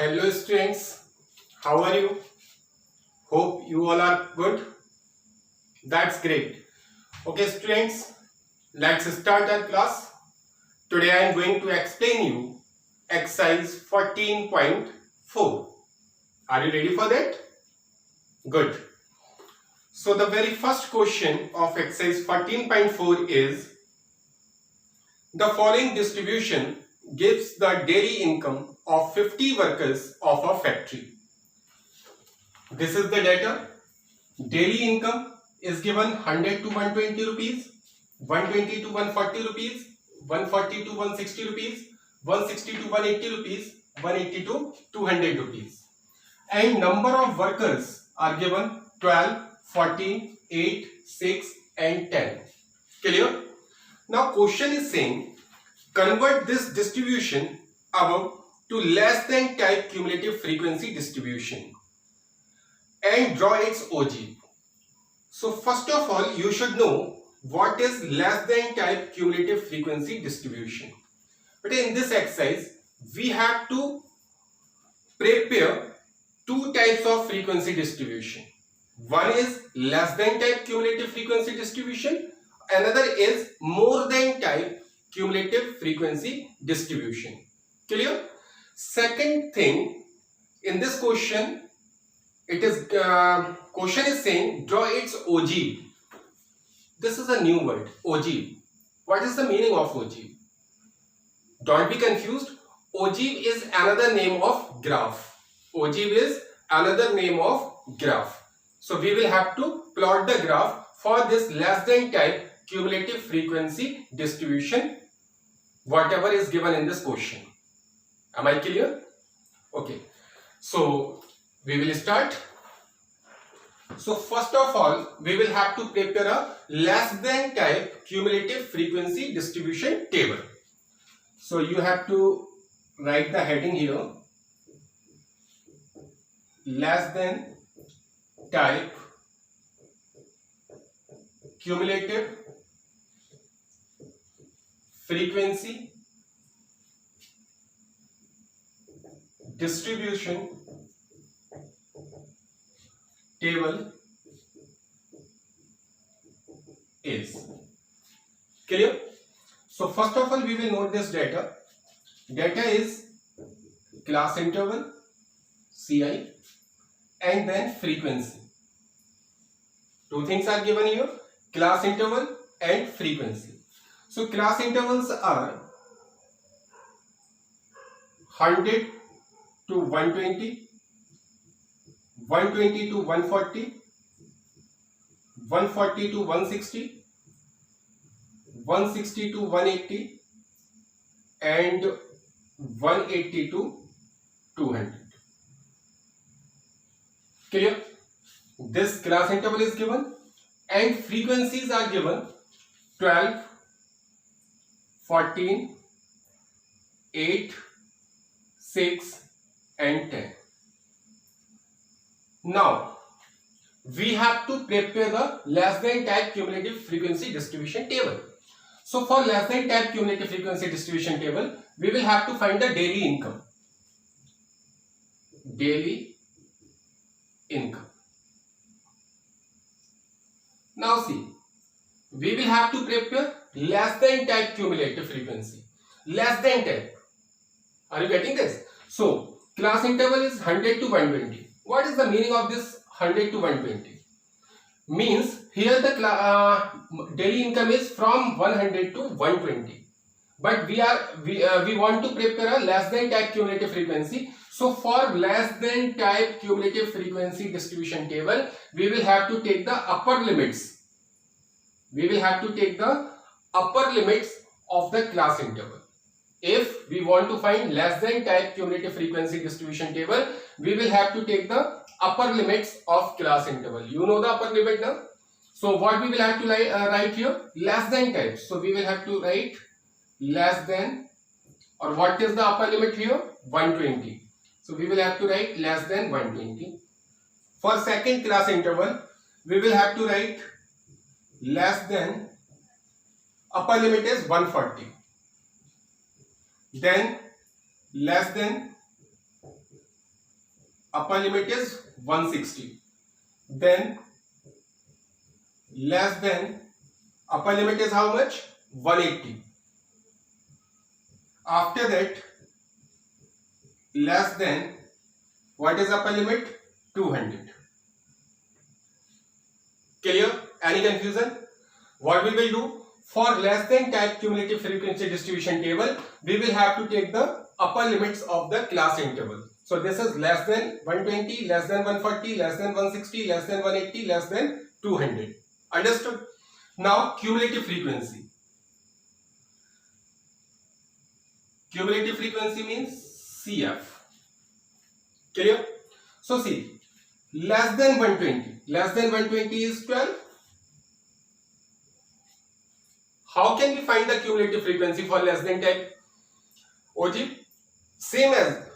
Hello students, how are you? Hope you all are good. That's great. Okay students, let's start our class. Today I am going to explain you exercise 14.4. Are you ready for that? Good. So the very first question of exercise 14.4 is, the following distribution gives the daily income of 50 workers of a factory. This is the data. Daily income is given 100 to 120 rupees, 120 to 140 rupees, 140 to 160 rupees, 160 to 180 rupees, 180 to 200 rupees. And number of workers are given 12, 14, 8, 6 and 10. Clear? Now question is saying, convert this distribution above to less than type cumulative frequency distribution and draw its OG. So first of all, you should know what is less than type cumulative frequency distribution. But in this exercise, we have to prepare two types of frequency distribution. One is less than type cumulative frequency distribution. Another is more than type cumulative frequency distribution. Clear? Second thing, in this question, question is saying draw its OG. This is a new word, OG. What is the meaning of OG? Don't be confused. OG is another name of graph. OG is another name of graph. So we will have to plot the graph for this less than type cumulative frequency distribution, whatever is given in this question. Am I clear? Okay. So we will start. So first of all, we will have to prepare a less than type cumulative frequency distribution table. So you have to write the heading here, less than type cumulative frequency distribution table is. Clear? So first of all, we will note this data. Data is class interval CI and then frequency. Two things are given here, class interval and frequency. So class intervals are 100 to 120, 120 to 140, 140 to 160, 160 to 180 and 180 to 200. Clear? This class interval is given and frequencies are given 12, 14, 8, 6 and 10. Now we have to prepare the less than type cumulative frequency distribution table. So for less than type cumulative frequency distribution table, we will have to find the daily income. Daily income. Now see, we will have to prepare less than type cumulative frequency. Less than type. Are you getting this? So class interval is 100 to 120. What is the meaning of this 100 to 120? Means here the daily income is from 100 to 120. But we want to prepare a less than type cumulative frequency. So for less than type cumulative frequency distribution table, we will have to take the upper limits. We will have to take the upper limits of the class interval. If we want to find less than type cumulative frequency distribution table, we will have to take the upper limits of class interval. You know the upper limit now. So what we will have to write here? Less than type. So we will have to write less than, or what is the upper limit here? 120. So we will have to write less than 120. For second class interval, we will have to write less than, upper limit is 140. Then less than upper limit is 160. Then less than, upper limit is how much? 180. After that, less than, what is upper limit? 200. Clear? Any confusion? What we will do? For less than type cumulative frequency distribution table, we will have to take the upper limits of the class interval. So this is less than 120, less than 140, less than 160, less than 180, less than 200. Understood? Now cumulative frequency. Cumulative frequency means CF. Clear? So see, less than 120. Less than 120 is 12. How can we find the cumulative frequency for less than 10? OG, same as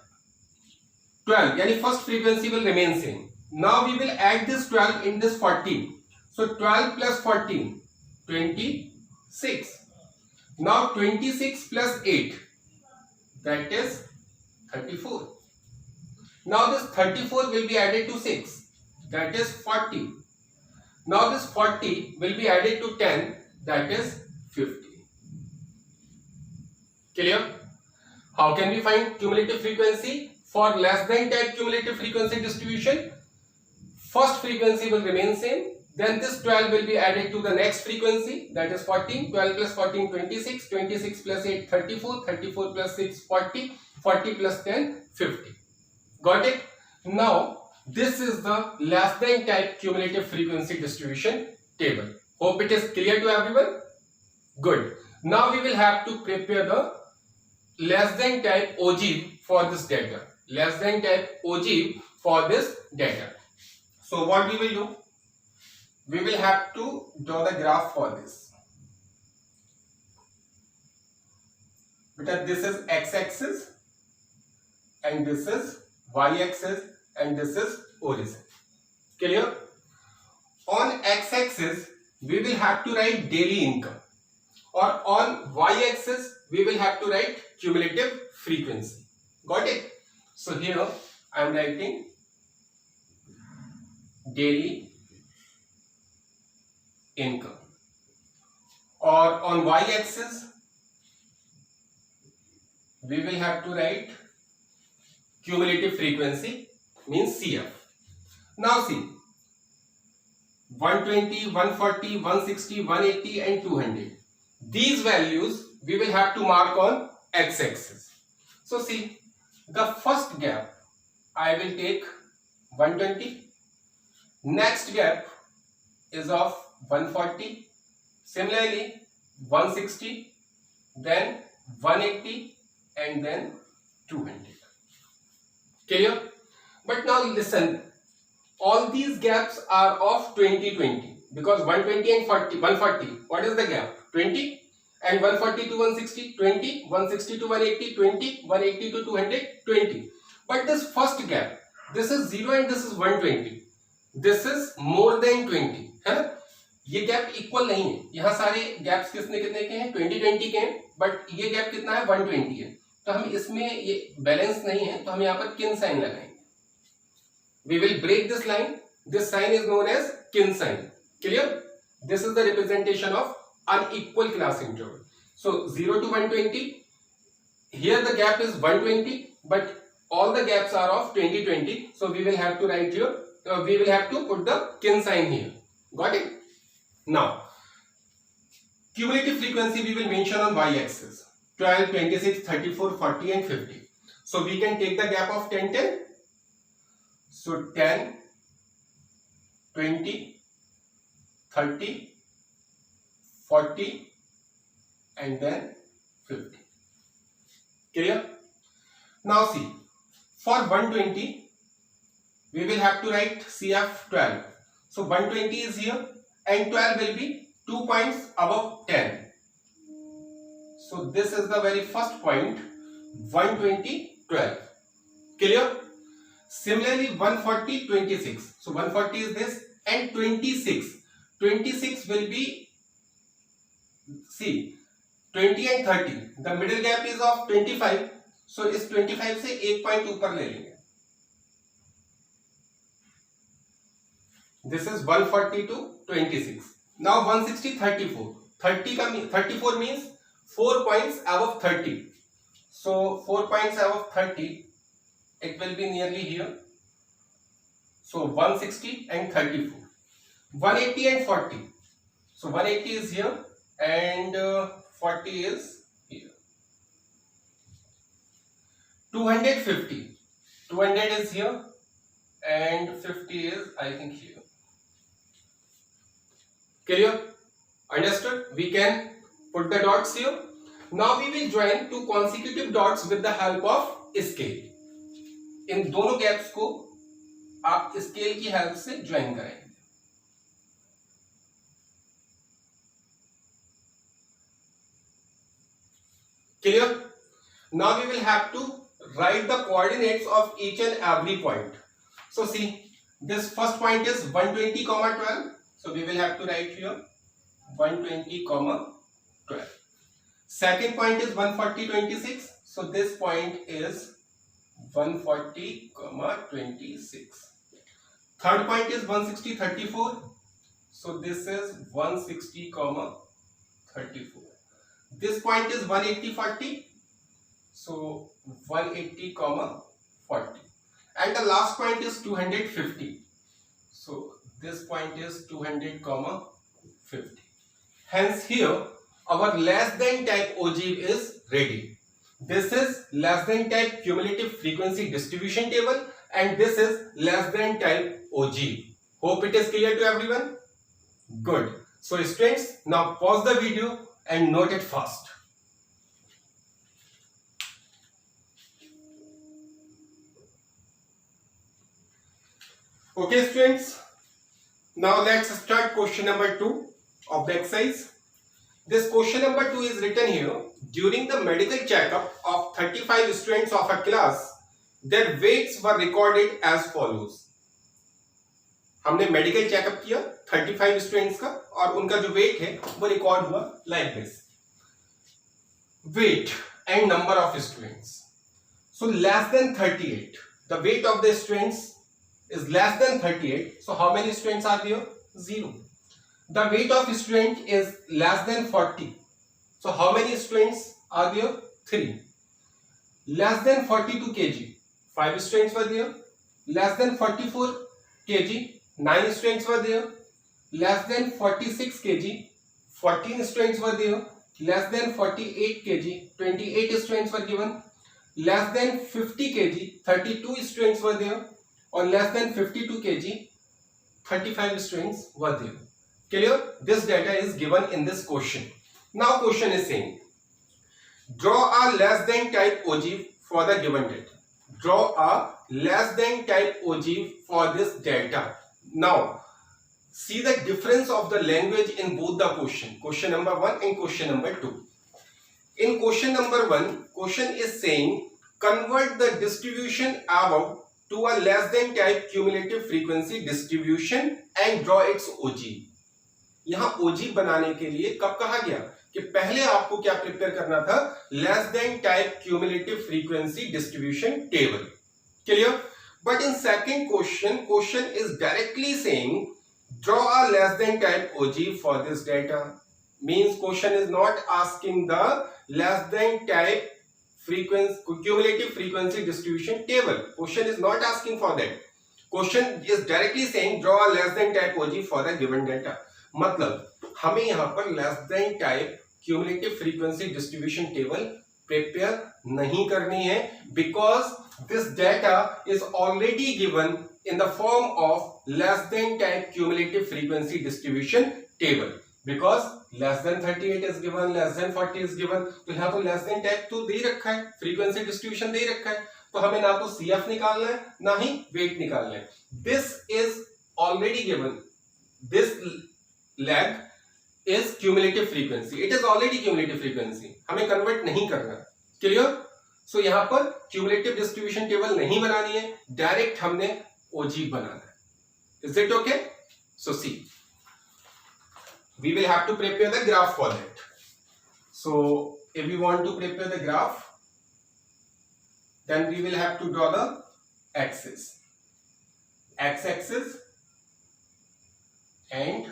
12. Yani first frequency will remain same. Now we will add this 12 in this 14. So 12 plus 14, 26. Now 26 plus 8, that is 34. Now this 34 will be added to 6, that is 40. Now this 40 will be added to 10, that is 50. Clear? How can we find cumulative frequency for less than type cumulative frequency distribution? First frequency will remain same, then this 12 will be added to the next frequency, that is 14. 12 plus 14, 26. 26 plus 8, 34. 34 plus 6, 40. 40 plus 10, 50. Got it? Now this is the less than type cumulative frequency distribution table. Hope it is clear to everyone. Good. Now we will have to prepare the less than type ogive for this data. Less than type ogive for this data. So what we will do? We will have to draw the graph for this. Because this is x-axis and this is y-axis and this is origin. Clear? On x-axis we will have to write daily income, or on y-axis we will have to write cumulative frequency. Got it? So here I am writing daily income, or on y-axis we will have to write cumulative frequency, means CF. Now see, 120, 140, 160, 180 and 200. These values we will have to mark on x-axis. So see, the first gap I will take 120. Next gap is of 140. Similarly 160, then 180 and then 200. Clear? But now listen, all these gaps are of 20-20 because 120 and 140, what is the gap? 20, and 140 to 160, 20, 160 to 180, 20, 180 to 200, 20. But this first gap, this is 0 and this is 120. This is more than 20, है ना? ये gap equal नहीं है. यहाँ सारे gaps कितने कितने के हैं? 20-20 के हैं, बट ये गैप कितना है? 120 है. तो हम इसमें ये बैलेंस नहीं है, तो हम यहाँ पर किन साइन लगाएंगे. We will break this line. This sign is known as kin sign. Clear? This is the representation of unequal class interval. So 0 to 120. Here the gap is 120, but all the gaps are of 20-20. So we will have to write here. We will have to put the kin sign here. Got it? Now, cumulative frequency we will mention on y-axis. 12, 26, 34, 40 and 50. So we can take the gap of 10, 10. So 10, 20, 30, 40 and then 50. Clear? Now see, for 120 we will have to write CF 12. So 120 is here and 12 will be 2 points above 10. So this is the very first point, 120, 12. Clear? Similarly 140, 26. So 140 is this and 26. 26 will be, see, 20 and 30. The middle gap is of 25. So इस 25 से 1 point ऊपर ले लेंगे. This is 140 to 26. Now 160, 34. 34 means 4 points above 30. So 4 points above 30, it will be nearly here. So 160 and 34. 180 and 40. So 180 is here and 40 is here. 250. 200 is here and 50 is, I think, here. Clear? Understood? We can put the dots here. Now we will join two consecutive dots with the help of scale. इन दोनों gaps को आप scale की help से join करेंगे. Clear? Now we will have to write the coordinates of each and every point. So see, this first point is 120, 12. So we will have to write here 120, 12. Second point is 140, 26. So this point is 140, 26. Third point is 160, 34. So this is 160, 34. This point is 180, 40. So 180, 40. And the last point is 250. So this point is 200, 50. Hence here our less than type ogive is ready. This is less than type cumulative frequency distribution table and this is less than type ogive. Hope it is clear to everyone. Good. So students, now pause the video and note it fast. Okay students, now let's start question number 2 of the exercise. This question number 2 is written here. During the medical checkup of 35 students of a class, their weights were recorded as follows. हमने medical checkup किया 35 students का और उनका जो wait है वो record हुआ like this. Weight and number of students. So less than 38. The weight of the students is less than 38. So how many students are there? 0. The weight of student is less than 40. So how many students are there? 3. Less than 42 kg. 5 students were there. Less than 44 kg. 9 students were there. Less than 46 kg. 14 students were there. Less than 48 kg. 28 students were given. Less than 50 kg. 32 students were there. Or less than 52 kg. 35 students were there. Clear? This data is given in this question. Now question is saying, draw a less than type ogive for the given data. Draw a less than type ogive for this data. Now see the difference of the language in both the question number 1 and question number 2. In question number 1, question is saying convert the distribution above to a less than type cumulative frequency distribution and draw its ogive. यहाँ ओजी बनाने के लिए कब कहा गया कि पहले आपको क्या प्रिपेयर करना था? Less than type cumulative frequency distribution table. Clear? But in second question is directly saying draw a less than type OG for this data. Means question is not asking the less than type frequency cumulative frequency distribution table. Question is not asking for that. Question is directly saying draw a less than type ogive for the given data. मतलब हमें यहाँ पर less than type cumulative frequency distribution table prepare नहीं करनी है because this data is already given in the form of less than type cumulative frequency distribution table. Because less than 38 is given, less than 40 is given, तो यहाँ तो less than type तो दे रखा है, frequency distribution दे रखा है, तो हमें ना तो CF निकालना है ना ही वेट निकालना है. This is already given. This lag is cumulative frequency. It is already cumulative frequency. हमें कन्वर्ट नहीं करना. क्लियर? सो यहाँ पर cumulative distribution table नहीं बनानी है, डायरेक्ट हमने OG बनाना है. Is it okay? So see, we will have to prepare the graph for that. So if we want to prepare the graph, then we will have to draw the axis. X-axis and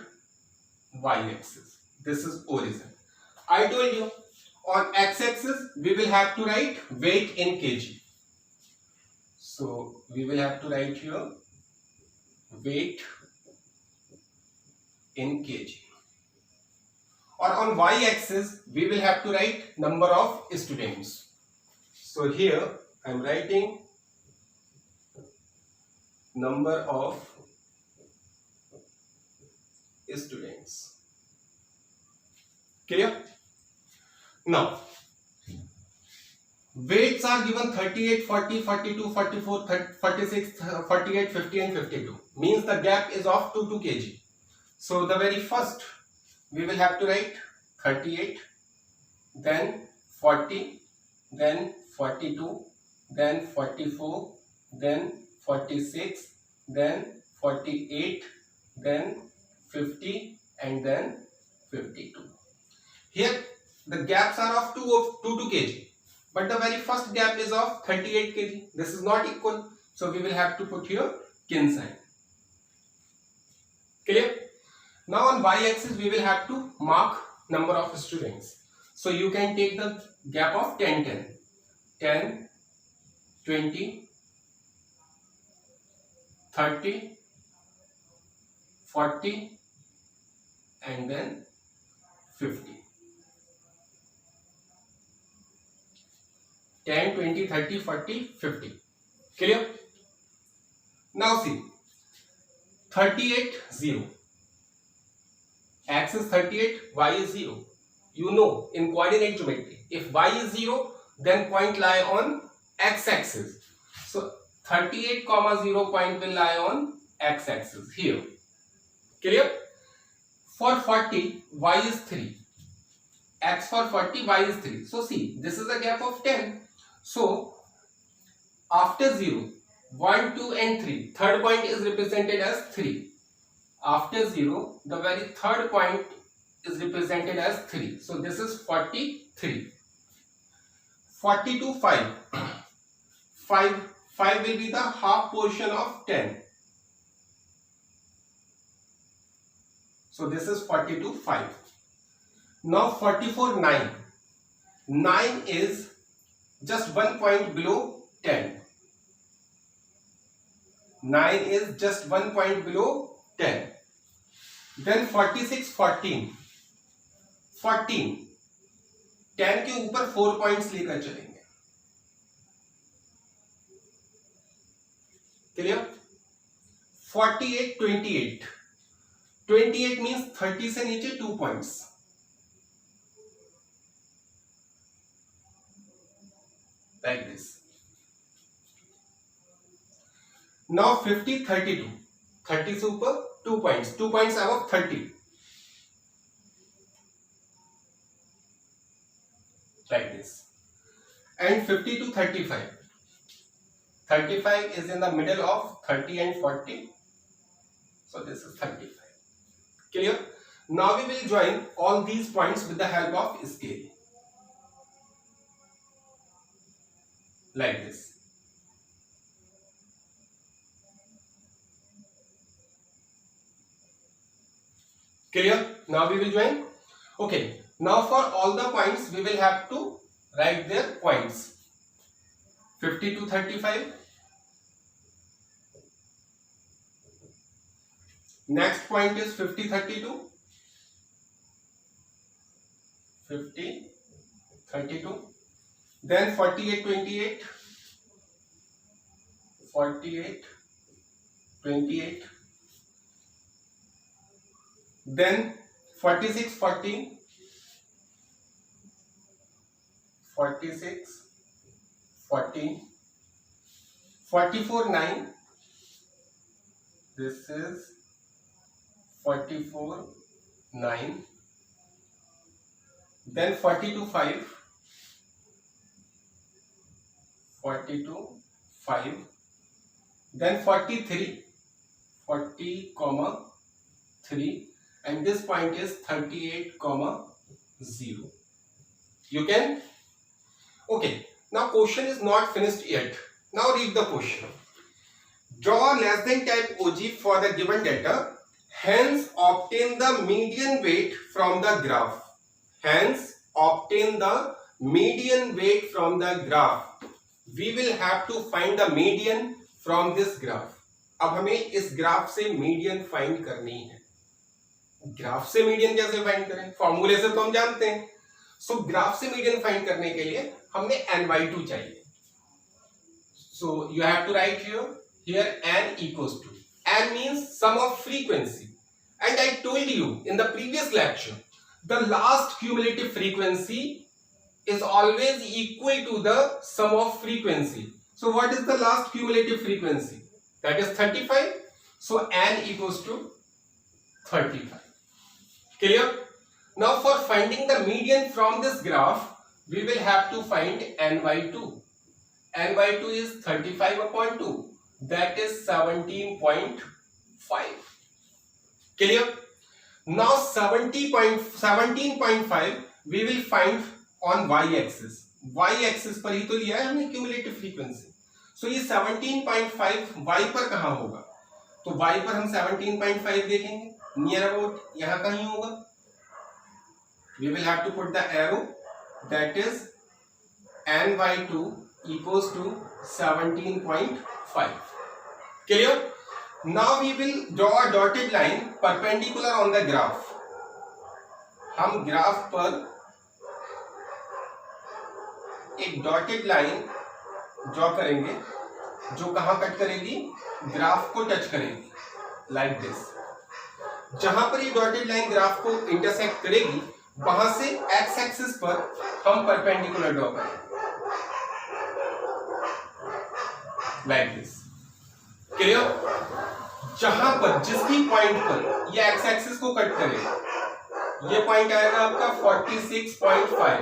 y-axis. This is origin. I told you on x-axis we will have to write weight in kg. So we will have to write here weight in kg. Or on y-axis we will have to write number of students. So here I am writing number of students. Clear? Now weights are given 38, 40, 42, 44, 46, 48, 50 and 52. Means the gap is of 2 kg. So the very first we will have to write 38, then 40, then 42, then 44, then 46, then 48, then 50 and then 52. Here the gaps are of 2 kg, but the very first gap is of 38 kg. This is not equal, so we will have to put here kin sign. Clear? Now on y-axis we will have to mark number of students. So you can take the gap of 10, 10, 10, 20, 30, 40 and then 50. 10, 20, 30, 40, 50. Clear? Now see, 38, 0. X is 38, y is 0. You know in coordinate geometry, if y is 0, then point lie on x-axis. So 38, 0 point will lie on x-axis here. Clear? For 40, y is 3. X for 40, y is 3. So see, this is a gap of 10. So after 0, 1, 2 and 3, third point is represented as 3. After 0, the very third point is represented as 3. So this is 43. 42, 5. 5 will be the half portion of 10. So this is 42, 5. Now 44, 9. 9 is just 1 point below 10. 9 is just 1 point below 10. Then 46, 14. 14. 10 के ऊपर 4 points लेकर चलेंगे. Clear? 48, 28. 28 means 30 से नीचे 2 points. Like this. Now 50, 32. 30 से ऊपर 2 points. 2 points above 30. Like this. And 50 to 35. 35 is in the middle of 30 and 40. So this is 35. Clear? Now we will join all these points with the help of scale. Like this. Clear? Now we will join. Okay. Now for all the points we will have to write their points. 50 to 35. Next point is 50, 32. 50, 32. Then 48, 28. 48, 28. Then 46, 14. 46, 14. 44, 9. This is 44, 9. Then 42, 5. 42, 5. Then 43. 40, 3. And this point is 38, 0. You can? Okay. Now question is not finished yet. Now read the question. Draw less than type OG for the given data Hence obtain the median weight from the graph. Hence obtain the median weight from the graph. We will have to find the median from this graph. अब हमें इस graph से median find करनी है. Graph से median कैसे find करें? फॉर्मूले से तो हम जानते हैं. सो ग्राफ से मीडियन फाइंड करने के लिए हमने n/2 चाहिए. So you have to write here n equals to, n means sum of frequency, and I told you in the previous lecture the last cumulative frequency is always equal to the sum of frequency. So what is the last cumulative frequency? That is 35. So n equals to 35. Clear? Now for finding the median from this graph, we will have to find n/2. n/2 is 35/2. That is 17.5. Clear? Now 17.5 we will find on y-axis. y-axis पर ही तो लिया है हमने cumulative frequency. So ये 17.5 y पर कहाँ होगा? तो y पर हम 17.5 देखेंगे. Near about यहाँ कहीं होगा. We will have to put the arrow. That is n/2 equals to 17.5. Clear? Now we will draw a dotted line perpendicular on the graph. हम ग्राफ पर एक डॉटेड लाइन ड्रॉ करेंगे जो कहां कट करेगी? ग्राफ को टच करेगी, like this. जहां पर ये डॉटेड लाइन ग्राफ को इंटरसेक्ट करेगी वहां से एक्स एक्सिस पर हम परपेंडिकुलर ड्रॉ करेंगे, लाइक दिस. क्लियर? जहां पर जिस भी पॉइंट पर ये एक्स एक्सिस को कट करेगा, ये पॉइंट आएगा आपका 46.5.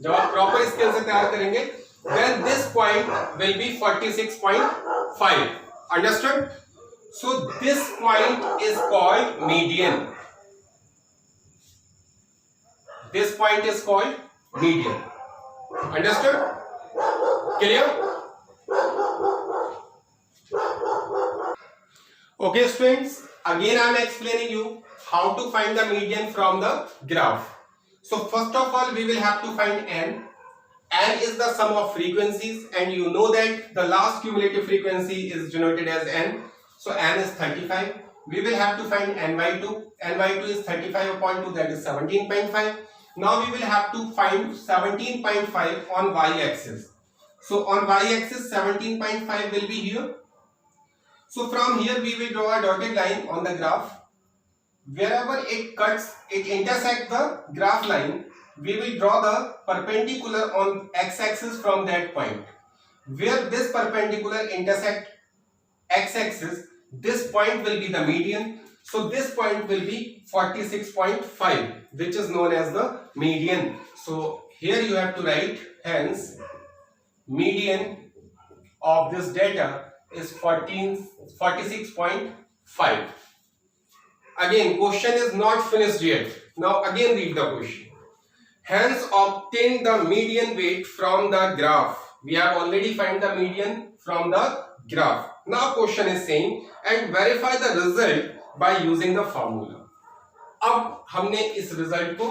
जब आप प्रॉपर स्केल से तैयार करेंगे then this point will be 46.5. Understood? So this point is called median. This point is called median. Understood? Clear? Okay students, again I am explaining you how to find the median from the graph. So first of all we will have to find n. N is the sum of frequencies, and you know that the last cumulative frequency is denoted as n. So n is 35. We will have to find n/2. n/2 is 35/2, that is 17.5. Now we will have to find 17.5 on y-axis. So on y-axis 17.5 will be here. So from here we will draw a dotted line on the graph. Wherever it cuts, it intersects the graph line, we will draw the perpendicular on x-axis from that point. Where this perpendicular intersect x-axis, this point will be the median. So this point will be 46.5, which is known as the median. So here you have to write, hence median of this data is 46.5. Again, question is not finished yet. Now again read the question. Hence obtain the median weight from the graph. We have already find the median from the graph. Now question is saying and verify the result by using the formula. अब हमने इस result को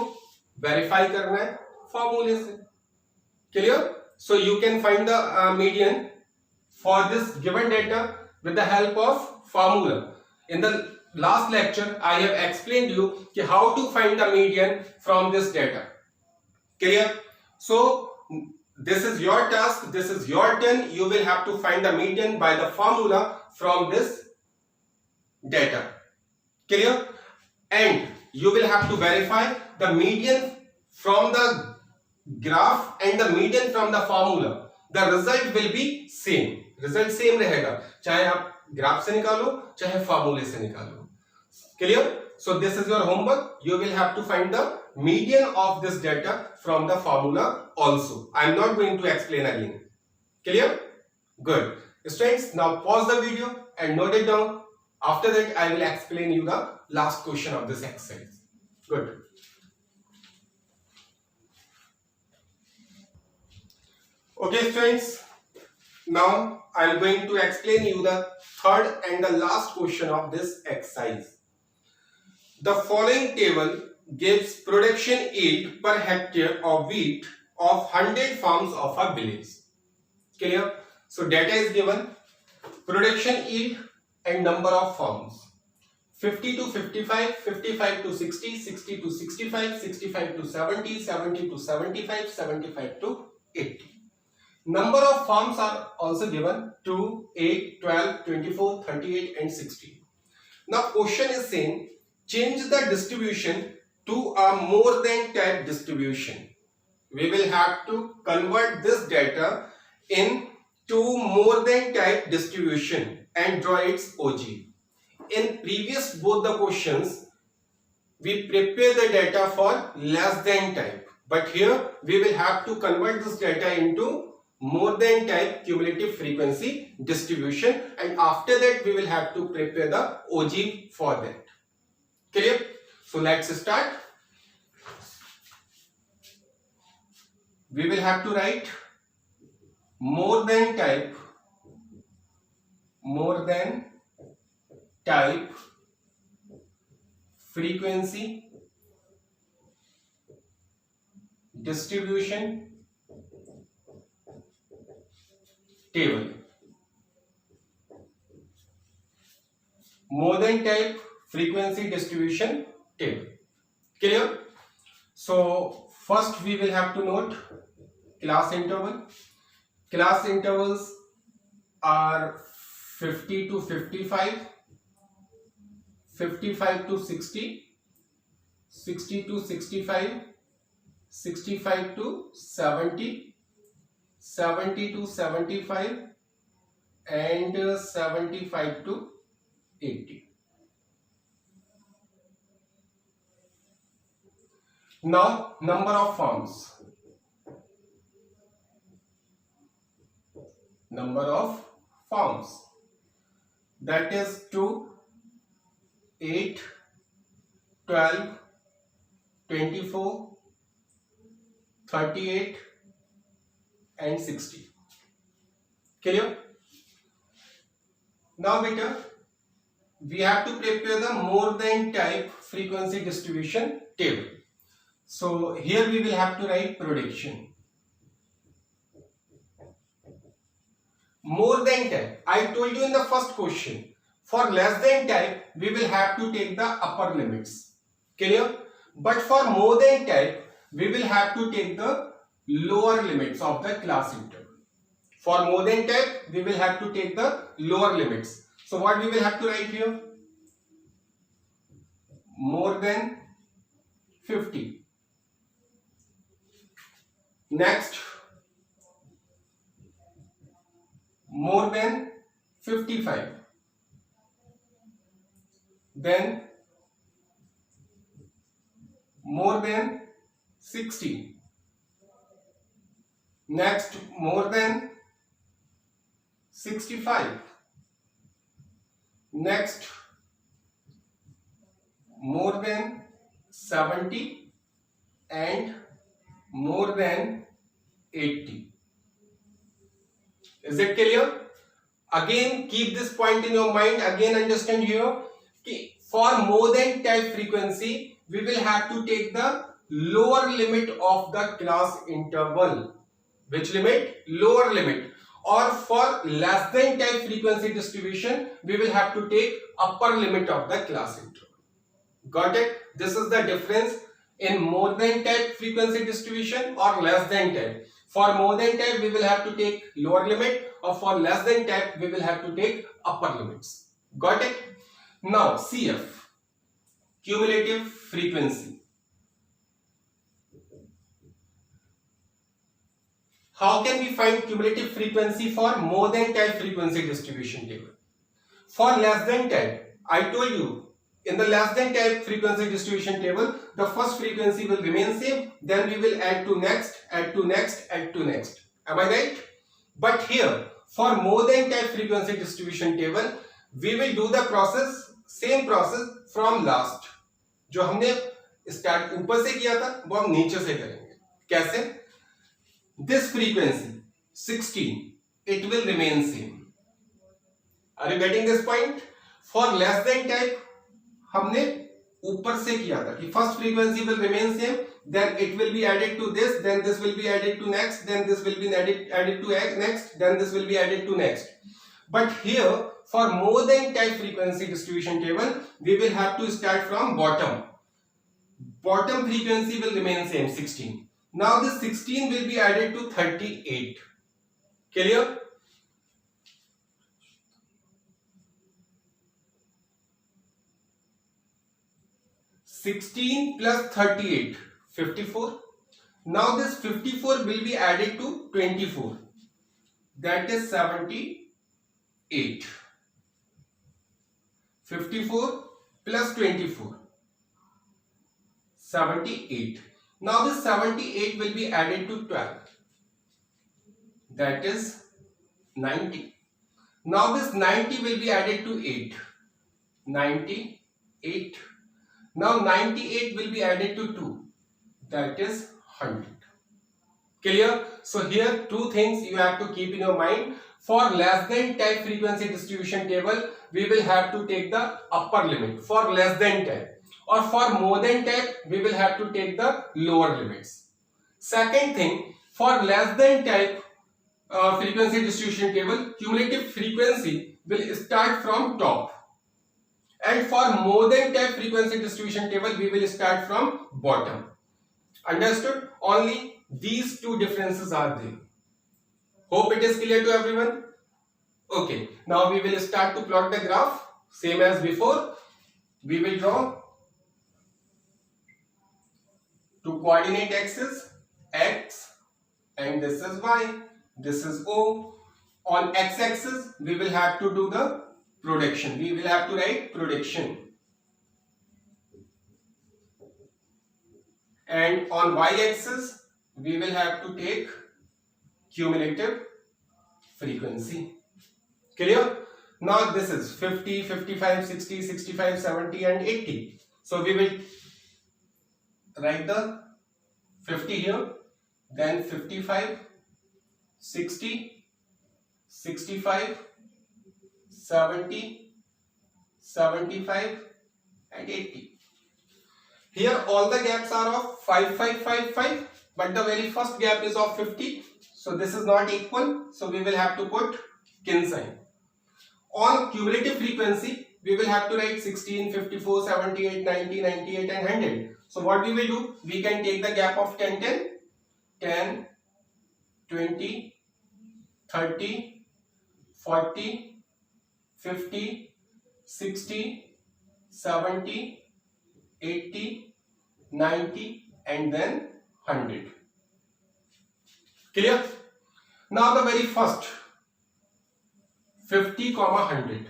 verify करना है फॉर्मूले से. Clear? So you can find the median for this given data with the help of formula. In the last lecture I have explained you how to find the median from this data. Clear? So this is your task, this is your turn. You will have to find the median by the formula from this data. Clear? And you will have to verify the median from the graph and the median from the formula. The result will be same. Result same रहेगा, चाहे आप graph से निकालो चाहे फॉर्मूले से निकालो. Clear? So this is your homework. You will have to find the median of this data from the formula also. I am not going to explain again. Clear? Good. Students, now pause the video and note it down. After that, I will explain you the last question of this exercise. Good. Okay, students. Now I am going to explain you the third and the last question of this exercise. The following table gives production yield per hectare of wheat of 100 farms of a village. Clear? So data is given, production yield and number of farms. 50 to 55, 55 to 60, 60 to 65, 65 to 70, 70 to 75, 75 to 80. Number of farms are also given 2, 8, 12, 24, 38 and 60. Now question is saying change the distribution to a more than type distribution. We will have to convert this data in to more than type distribution and draw its OG. In previous both the questions, we prepare the data for less than type, but here we will have to convert this data into more than type cumulative frequency distribution, and after that we will have to prepare the OG for that. Clear? So let's start. We will have to write more than type frequency distribution table. More than type frequency distribution table. Clear? So first we will have to note class interval. Class intervals are 50 to 55, 55 to 60, 60 to 65, 65 to 70, 70 to 75 and 75 to 80. Now number of farms. Number of farms, that is 2, 8, 12, 24, 38 and 60. Clear? Now beta, we have to prepare the more than type frequency distribution table. So here we will have to write production. More than type, I told you in the first question, for less than type we will have to take the upper limits. Clear? But for more than type we will have to take the lower limits of the class interval. For more than type we will have to take the lower limits. So what we will have to write here? More than 50. Next, more than 55. Then more than 60. Next, more than 65. Next, more than 70 and more than 80. Is it clear? Again, keep this point in your mind. Again, understand here. For more than type frequency, we will have to take the lower limit of the class interval. Which limit? Lower limit. Or for less than type frequency distribution, we will have to take upper limit of the class interval. Got it? This is the difference in more than type frequency distribution or less than type. For more than type, we will have to take lower limit, or for less than type, we will have to take upper limits. Got it? Now, CF, cumulative frequency. How can we find cumulative frequency for more than type frequency distribution table? For less than type, I told you, in the less than type frequency distribution table, the first frequency will remain same, then we will add to next, add to next, add to next. Am I right? But here, for more than type frequency distribution table, we will do the process, same process from last. जो हमने start ऊपर से किया था, वो हम नीचे से करेंगे. कैसे? This frequency 16, it will remain same. Are you getting this point? For less than type, हमने ऊपर से किया था कि first frequency will remain same, then it will be added to this, then this will be added to next, then this will be added to next, then this will be added to next. But here for more than type frequency distribution table, we will have to start from bottom. Bottom frequency will remain same 16. Now this 16 will be added to 38. Clear? (16 plus 38) 54. Now this 54 will be added to 24. That is 78. 54 plus 24. 78. Now this 78 will be added to 12. That is 90. Now this 90 will be added to 8. 98. Now 98 will be added to 2. That is 100. Clear? So here two things you have to keep in your mind. For less than type frequency distribution table, we will have to take the upper limit for less than type, or for more than type we will have to take the lower limits. Second thing, for less than type frequency distribution table, cumulative frequency will start from top, and for more than type frequency distribution table we will start from bottom. Understood? Only these two differences are there. Hope it is clear to everyone. Okay, now we will start to plot the graph same as before. We will draw two coordinate axes, x and this is y, this is o. On x axis we will have to do the projection. We will have to write projection. And on y-axis we will have to take cumulative frequency. Clear? Now this is 50, 55, 60, 65, 70 and 80. So we will write the 50 here, then 55, 60, 65, 70, 75 and 80. Here all the gaps are of 5, 5, 5, 5, but the very first gap is of 50. So this is not equal. So we will have to put kin sign. On cumulative frequency, we will have to write 16, 54, 78, 90, 98 and 100. So what we will do? We can take the gap of 10, 10, 10, 20, 30, 40, 50, 60, 70, 80, 90 and then 100. Clear? Now the very first 50, 100.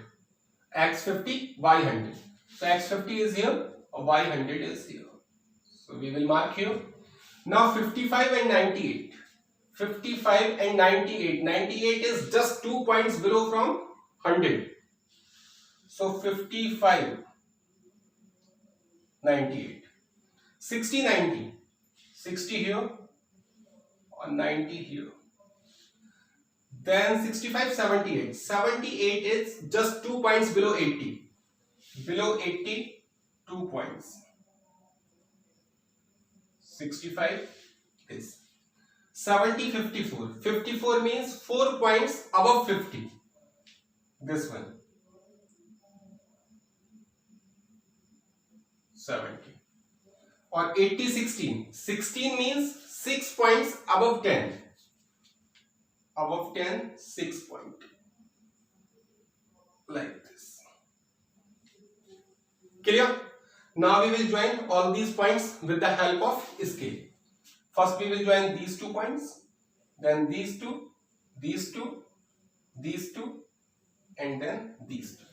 X50, Y100. So X50 is here or Y100 is here. So we will mark here. Now 55 and 98. 55 and 98. 98 is just 2 points below from 100. So 55, 98. 60, 90. 60 here or 90 here. Then 65, 78. 78 is just 2 points below 80. Below 80, 2 points. 65 is 70, 54. 54 means 4 points above 50. This one. 70. Or 80, 16. 16 means 6 points above 10. Above 10, 6 point. Like this. Clear? Now we will join all these points with the help of scale. First we will join these 2 points, then these two, these two, these two, and then these two.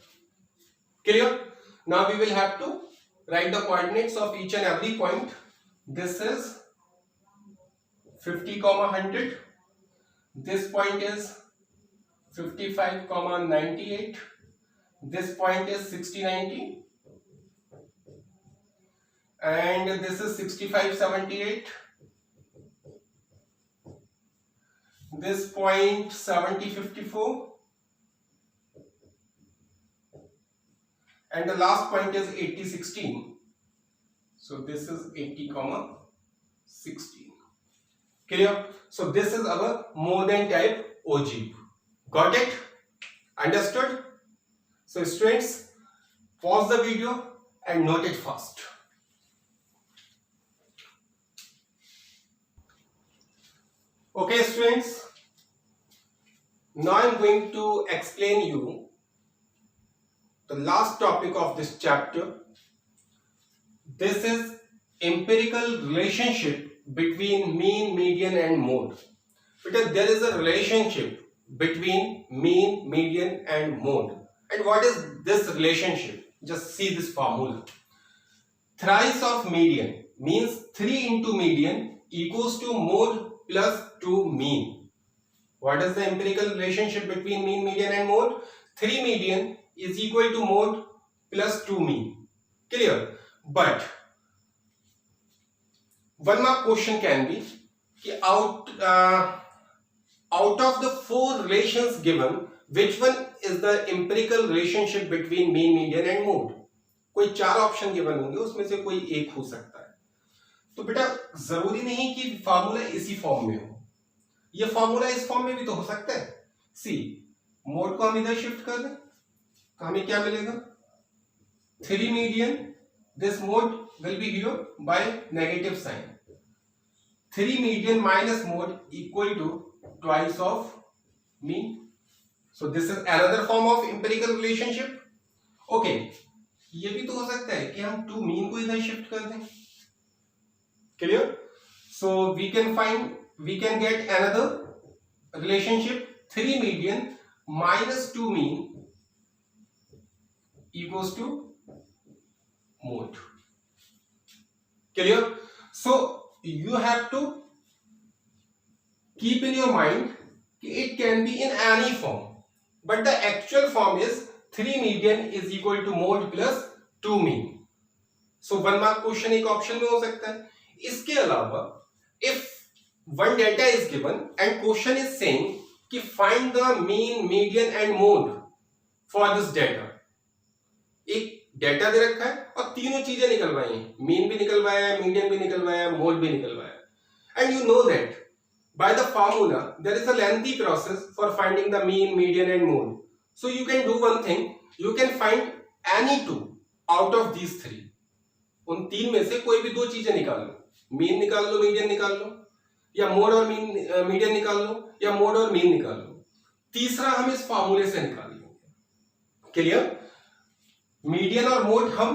Clear? Now we will have to write the coordinates of each and every point. This is 50, 100. This point is 55, 98. This point is 60, 90. And this is 65, 78. This point 70, 54. And the last point is 80, 16. So this is 80 comma 16. Clear? So this is our more than type ogive. Got it? Understood? So students, pause the video and note it fast. Okay students, now I am going to explain you the last topic of this chapter. This is empirical relationship between mean, median and mode. Because there is a relationship between mean, median and mode. And what is this relationship? Just see this formula. Thrice of median means 3 into median equals to mode plus 2 mean. What is the empirical relationship between mean, median and mode? 3 median is equal to mode plus 2 mean. Clear? But one more question can be out of the 4 relations given, which one is the empirical relationship between mean, median and mode? कोई 4 option given होंगे, उसमें से कोई एक हो सकता है. तो बेटा जरूरी नहीं कि फार्मूला इसी फॉर्म में हो, ये फार्मूला इस फॉर्म में भी तो हो सकता है. सी मोड को हम इधर शिफ्ट कर दें तो हमें क्या मिलेगा? 3 median, this mode will be here by negative sign. 3 median minus mode equal to twice of mean. So this is another form of empirical relationship. Okay, ये भी तो हो सकता है कि हम 2 mean को इधर शिफ्ट कर दें. Clear? So we can get another relationship. 3 median minus 2 mean equals to mode. Clear? So you have to keep in your mind it can be in any form, but the actual form is 3 median is equal to mode plus 2 mean. So 1 mark question एक option में हो सकता है. इसके अलावा if one data is given and question is saying कि find the mean, median and mode for this data. एक data दे रखा है और तीनों चीजें निकलवाई हैं, मीन भी निकलवाया है, मीडियन भी निकलवाया है, मोड भी निकलवाया है. And you know that by the formula there is a lengthy process for finding the mean, median and mode. So you can do one thing, you can find any 2 out of these 3. उन 3 में से कोई भी 2 चीजें निकाल लो, mean निकाल लो, median निकाल लो, या मोड और मीडियन निकाल लो, या मोड और मीन निकाल लो. तीसरा हम इस फार्मूले से निकाल लेंगे. क्लियर? मीडियन और मोड हम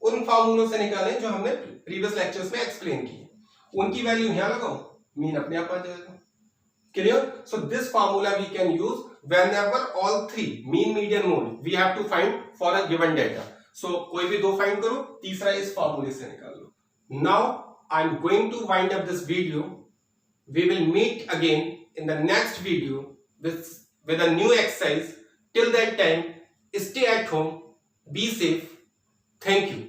उन फार्मूलों से निकालें जो हमने प्रीवियस लेक्चर्स में एक्सप्लेन किए. उनकी वैल्यू यहां लगाओ, मीन अपने आप आ जाएगा. Clear? So this formula we can use whenever all 3 mean, median, mode we have to find for a given data. So कोई भी 2 find करो, तीसरा इस फार्मूले से निकाल लो. Now I am going to wind up this video. We will meet again in the next video with a new exercise. Till that time, stay at home, be safe. Thank you.